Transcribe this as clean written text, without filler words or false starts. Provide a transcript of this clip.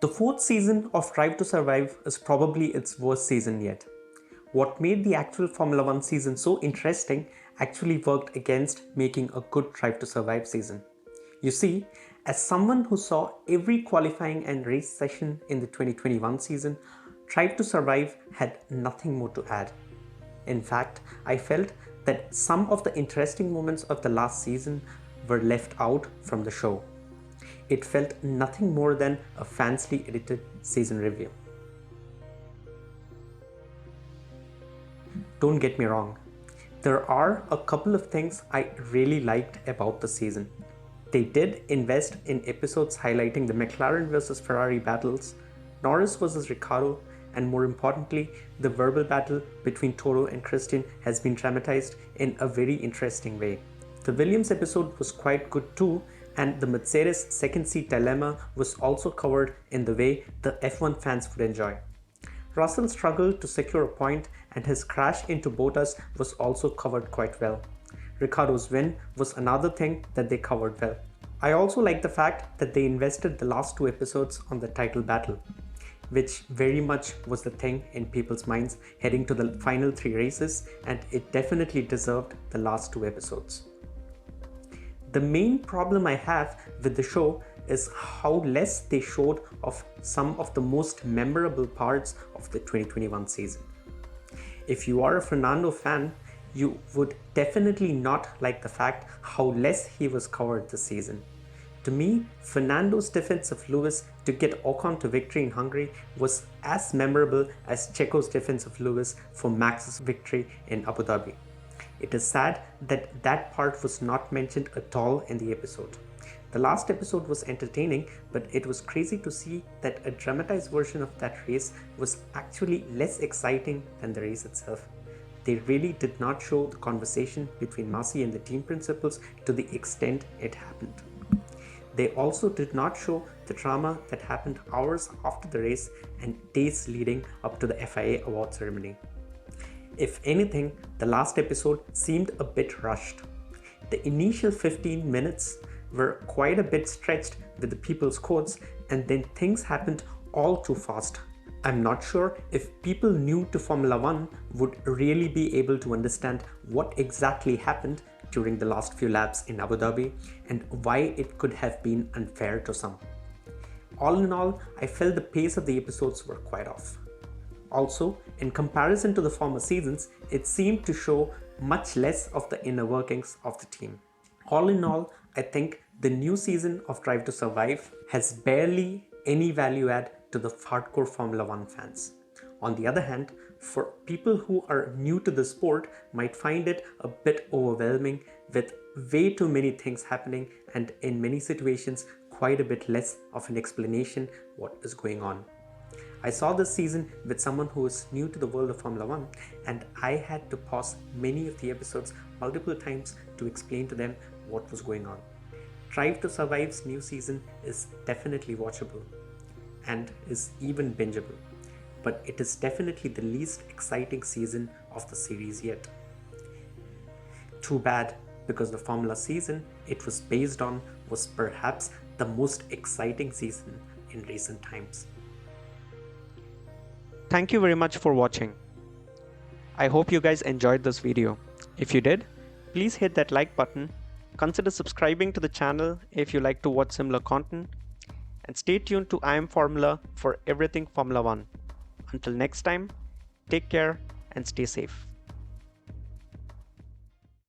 The fourth season of Drive to Survive is probably its worst season yet. What made the actual Formula One season so interesting actually worked against making a good Drive to Survive season. You see, as someone who saw every qualifying and race session in the 2021 season, Drive to Survive had nothing more to add. In fact, I felt that some of the interesting moments of the last season were left out from the show. It felt nothing more than a fancily edited season review. Don't get me wrong, there are a couple of things I really liked about the season. They did invest in episodes highlighting the McLaren versus Ferrari battles, Norris versus Ricciardo, and more importantly, the verbal battle between Toro and Christian has been dramatized in a very interesting way. The Williams episode was quite good too, and the Mercedes second seat dilemma was also covered in the way the F1 fans would enjoy. Russell struggled to secure a point, and his crash into Bottas was also covered quite well. Ricciardo's win was another thing that they covered well. I also like the fact that they invested the last two episodes on the title battle, which very much was the thing in people's minds heading to the final three races, and it definitely deserved the last two episodes. The main problem I have with the show is how less they showed of some of the most memorable parts of the 2021 season. If you are a Fernando fan, you would definitely not like the fact how less he was covered this season. To me, Fernando's defense of Lewis to get Ocon to victory in Hungary was as memorable as Checo's defense of Lewis for Max's victory in Abu Dhabi. It is sad that that part was not mentioned at all in the episode. The last episode was entertaining, but it was crazy to see that a dramatized version of that race was actually less exciting than the race itself. They really did not show the conversation between Masi and the team principals to the extent it happened. They also did not show the drama that happened hours after the race and days leading up to the FIA award ceremony. If anything, the last episode seemed a bit rushed. The initial 15 minutes were quite a bit stretched with the people's quotes, and then things happened all too fast. I'm not sure if people new to Formula One would really be able to understand what exactly happened during the last few laps in Abu Dhabi and why it could have been unfair to some. All in all, I felt the pace of the episodes were quite off. Also, in comparison to the former seasons, it seemed to show much less of the inner workings of the team. All in all, I think the new season of Drive to Survive has barely any value add to the hardcore Formula One fans. On the other hand, for people who are new to the sport might find it a bit overwhelming with way too many things happening and in many situations quite a bit less of an explanation what is going on. I saw this season with someone who is new to the world of Formula One, and I had to pause many of the episodes multiple times to explain to them what was going on. Drive to Survive's new season is definitely watchable and is even bingeable, but it is definitely the least exciting season of the series yet. Too bad, because the Formula season it was based on was perhaps the most exciting season in recent times. Thank you very much for watching. I hope you guys enjoyed this video. If you did, please hit that like button, consider subscribing to the channel if you like to watch similar content, and stay tuned to I Am Formula for everything Formula One. Until next time, take care and stay safe.